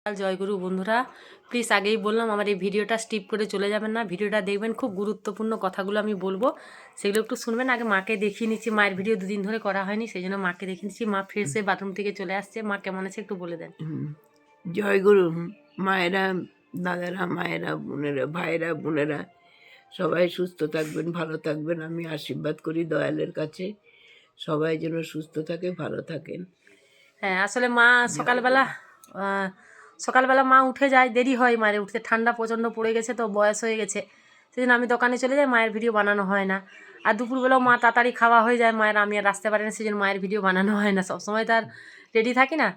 জয়গুরু বন্ধুরা, প্লিজ আগেই বললাম আমার এই ভিডিওটা স্কিপ করে চলে যাবেন না, ভিডিওটা দেখবেন। খুব গুরুত্বপূর্ণ কথাগুলো আমি বলবো, সেগুলো একটু শুনবেন। আগে মাকে দেখিয়ে নিচ্ছি, মায়ের ভিডিও দুদিন ধরে করা হয়নি, সেই জন্য মাকে দেখিয়ে নিচ্ছি। মা ফ্রেশ হয়ে বাথরুম থেকে চলে আসছে। মা কেমন আছে একটু বলে দেন। জয়গুরু মায়েরা, দাদারা, মায়েরা, বোনেরা, ভাইরা, বোনেরা সবাই সুস্থ থাকবেন, ভালো থাকবেন। আমি আশীর্বাদ করি দয়ালের কাছে, সবাই যেন সুস্থ থাকে, ভালো থাকেন। হ্যাঁ, আসলে মা সকালবেলা মা উঠে যায়, দেরি হয় মায়ের উঠতে। ঠান্ডা প্রচণ্ড পড়ে গেছে, তো বয়স হয়ে গেছে, সেজন্য আমি দোকানে চলে যাই, মায়ের ভিডিও বানানো হয় না। আর দুপুরবেলাও মা তাড়াতাড়ি খাওয়া হয়ে যায় মায়ের, আমি আর আসতে পারি না, সেজন্য মায়ের ভিডিও বানানো হয় না। সবসময় তার রেডি থাকি না।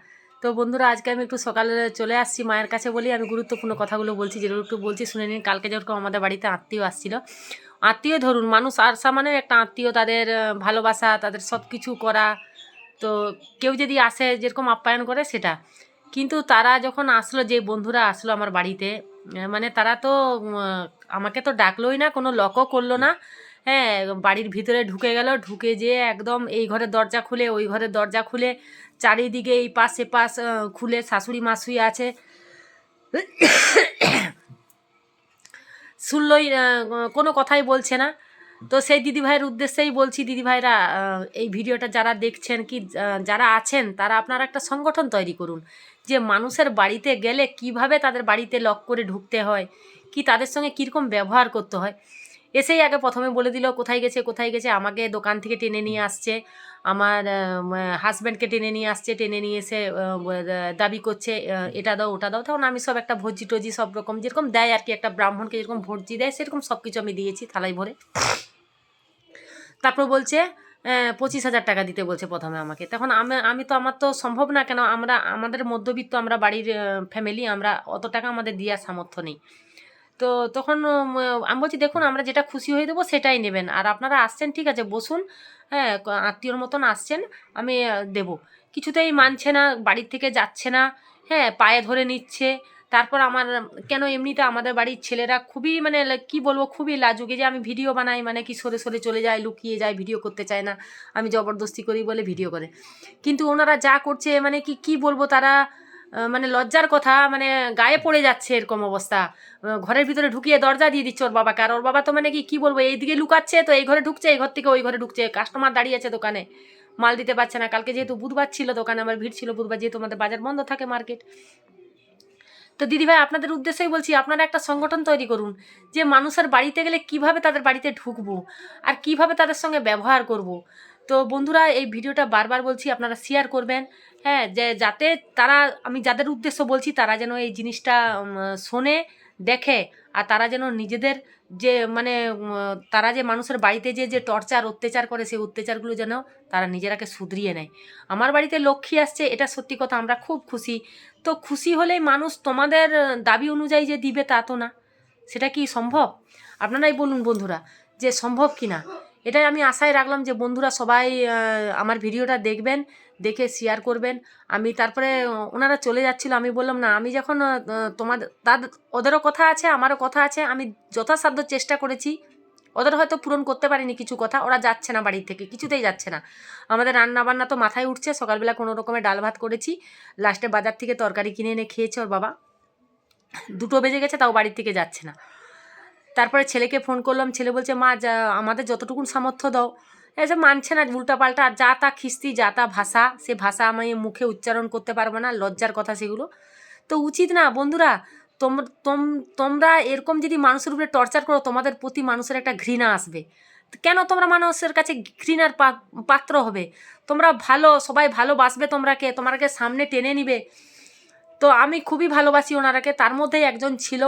তো বন্ধুরা, আজকে আমি একটু সকালে চলে আসছি মায়ের কাছে বলি। আমি গুরুত্বপূর্ণ কথাগুলো বলছি, যেগুলো একটু বলছি শুনে নিন। কালকে যেরকম আমাদের বাড়িতে আত্মীয় আসছিল, আত্মীয় ধরুন, মানুষ আসা মানে একটা আত্মীয়, তাদের ভালোবাসা, তাদের সব কিছু করা। তো কেউ যদি আসে যেরকম আপ্যায়ন করে সেটা, কিন্তু তারা যখন আসলো, যে বন্ধুরা আসলো আমার বাড়িতে, মানে তারা তো আমাকে তো ডাকলোই না, কোনো লকও করলো না। হ্যাঁ, বাড়ির ভিতরে ঢুকে গেল, ঢুকে যেয়ে একদম এই ঘরের দরজা খুলে ওই ঘরের দরজা খুলে চারিদিকে এই পাশ এ পাশ খুলে, শাশুড়ি মা শুয়ে আছে, শুনলই, কোনো কথাই বলছে না। তো সেই দিদিভাইয়ের উদ্দেশ্যেই বলছি, দিদিভাইরা এই ভিডিওটা যারা দেখছেন কি যারা আছেন, তারা আপনারা একটা সংগঠন তৈরি করুন, যে মানুষের বাড়িতে গেলে কিভাবে তাদের বাড়িতে লক করে ঢুকতে হয়, কি তাদের সঙ্গে কীরকম ব্যবহার করতে হয়। এসেই আগে প্রথমে বলে দিল কোথায় গেছে কোথায় গেছে, আমাকে দোকান থেকে টেনে নিয়ে আসছে, আমার হাজব্যান্ডকে টেনে নিয়ে আসছে, টেনে নিয়ে এসে দাবি করছে এটা দাও ওটা দাও। তখন আমি সব একটা ভর্জি টজি সব রকম যেরকম দেয় আর কি, একটা ব্রাহ্মণকে যেরকম ভর্জি দেয় সেরকম সব কিছু আমি দিয়েছি থালায় ভরে। তারপর বলছে 25,000 টাকা দিতে বলছে প্রথমে আমাকে। তখন আমি তো, আমার তো সম্ভব না, কেন আমাদের মধ্যবিত্ত, আমরা বাড়ির ফ্যামিলি, আমরা অত টাকা আমাদের দেওয়ার সামর্থ্য নেই। তো তখন আমি বলছি দেখুন, আমরা যেটা খুশি হয়ে দেবো সেটাই নেবেন, আর আপনারা আসছেন ঠিক আছে বসুন, হ্যাঁ আত্মীয়র মতন আসছেন, আমি দেবো। কিছুতেই মানছে না, বাড়ির থেকে যাচ্ছে না, হ্যাঁ পায়ে ধরে নিচ্ছে। তারপর আমার, কেন এমনিতে আমাদের বাড়ির ছেলেরা খুবই, মানে কি বলবো, খুবই লাজুক। যে আমি ভিডিও বানাই মানে কি সরে সরে চলে যায়, লুকিয়ে যায়, ভিডিও করতে চায় না, আমি জবরদস্তি করি বলে ভিডিও করে। কিন্তু ওনারা যা করছে, মানে কি বলবো, তারা মানে লজ্জার কথা, মানে গায়ে পড়ে যাচ্ছে এরকম অবস্থা। ঘরের ভিতরে ঢুকিয়ে দরজা দিয়ে দিচ্ছে ওর বাবাকে, আর ওর বাবা তো মানে কি বলবো, এইদিকে লুকাচ্ছে, তো এই ঘরে ঢুকছে, এই ঘর থেকে ওই ঘরে ঢুকছে। কাস্টমার দাঁড়িয়ে আছে দোকানে, মাল দিতে পারছে না। কালকে যেহেতু বুধবার ছিল, দোকানে আমার ভিড় ছিল বুধবার, যেহেতু আমাদের বাজার বন্ধ থাকে, মার্কেট। তো দিদিভাই, আপনাদের উদ্দেশ্যেই বলছি, আপনারা একটা সংগঠন তৈরি করুন, যে মানুষের বাড়িতে গেলে কিভাবে তাদের বাড়িতে ঢুকবো আর কিভাবে তাদের সঙ্গে ব্যবহার করব। তো বন্ধুরা, এই ভিডিওটা বারবার বলছি, আপনারা শেয়ার করবেন, হ্যাঁ, যে যাতে তারা, আমি যাদের উদ্দেশ্য বলছি, তারা যেন এই জিনিসটা শোনে, দেখে, আর তারা যেন নিজেদের যে, মানে তারা যে মানুষের বাড়িতে যে টর্চার অত্যাচার করে, সেই অত্যাচারগুলো যেন তারা নিজেরাকে শুধরিয়ে নেয়। আমার বাড়িতে লক্ষ্মী আসছে, এটা সত্যি কথা, আমরা খুব খুশি। তো খুশি হলেই মানুষ তোমাদের দাবি অনুযায়ী যে দিবে তা তো না, সেটা কি সম্ভব? আপনারাই বলুন বন্ধুরা, যে সম্ভব কি না। এটাই আমি আশায় রাখলাম, যে বন্ধুরা সবাই আমার ভিডিওটা দেখবেন, দেখে শেয়ার করবেন। আমি তারপরে ওনারা চলে যাচ্ছিল, আমি বললাম না, আমি যখন তাদের, ওদেরও কথা আছে আমারও কথা আছে, আমি যথাসাধ্য চেষ্টা করেছি। ওদের হয়তো পূরণ করতে পারিনি কিছু কথা, ওরা যাচ্ছে না বাড়ি থেকে, কিছুতেই যাচ্ছে না। আমাদের রান্না বান্না তো মাথায় উঠছে, সকালবেলা কোনো রকমের ডাল ভাত করেছি, লাস্টে বাজার থেকে তরকারি কিনে এনে খেয়েছে ওর বাবা। 2টো বেজে গেছে, তাও বাড়ির থেকে যাচ্ছে না। তারপরে ছেলেকে ফোন করলাম, ছেলে বলছে মা যা আমাদের যতটুকুন সামর্থ্য দাও। এসে মানছে না, উল্টাপাল্টা যা তা খিস্তি, যা তা ভাষা, সে ভাষা আমি মুখে উচ্চারণ করতে পারবো না, লজ্জার কথা সেগুলো। তো উচিত না বন্ধুরা, তোমরা এরকম যদি মানুষের উপরে টর্চার করো, তোমাদের প্রতি মানুষের একটা ঘৃণা আসবে। কেন তোমরা মানুষের কাছে ঘৃণার পাত্র হবে? তোমরা ভালো, সবাই ভালোবাসবে তোমাকে সামনে টেনে নিবে। তো আমি খুবই ভালোবাসি ওনারাকে। তার মধ্যেই একজন ছিল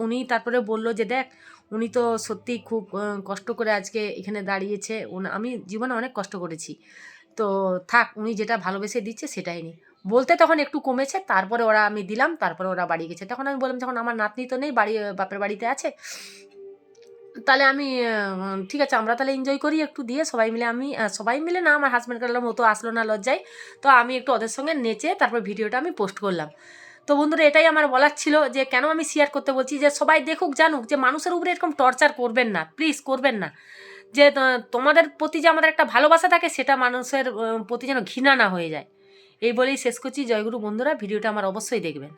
উনি তারপরে বলল যে দেখ, উনি তো সত্যিই খুব কষ্ট করে আজকে এখানে দাঁড়িয়েছে, আমি জীবনে অনেক কষ্ট করেছি, তো থাক, উনি যেটা ভালোবেসে দিচ্ছে সেটাই নি বলতে। তখন একটু কমেছে, তারপরে আমি দিলাম, তারপরে ওরা বাড়ি গেছে। তখন আমি বললাম, যখন আমার নাতনি তো নেই, বাপের বাড়িতে আছে, তাহলে আমি ঠিক আছে, আমরা তাহলে এনজয় করি একটু দিয়ে সবাই মিলে না, আমার হাজব্যান্ড করলাম, ও তো আসলো না লজ্জায়, তো আমি একটু ওদের সঙ্গে নেচে তারপর ভিডিওটা আমি পোস্ট করলাম। তো বন্ধুরা, এটাই আমার বলার ছিল, যে কেন আমি শেয়ার করতে বলছি, যে সবাই দেখুক, জানুক, যে মানুষের উপরে এরকম টর্চার করবেন না, প্লিজ করবেন না। যে তোমাদের প্রতি যে আমাদের একটা ভালোবাসা থাকে, সেটা মানুষের প্রতি যেন ঘৃণা না হয়ে যায়। এই বলেই শেষ করছি। জয়গুরু বন্ধুরা, ভিডিওটা আমার অবশ্যই দেখবেন।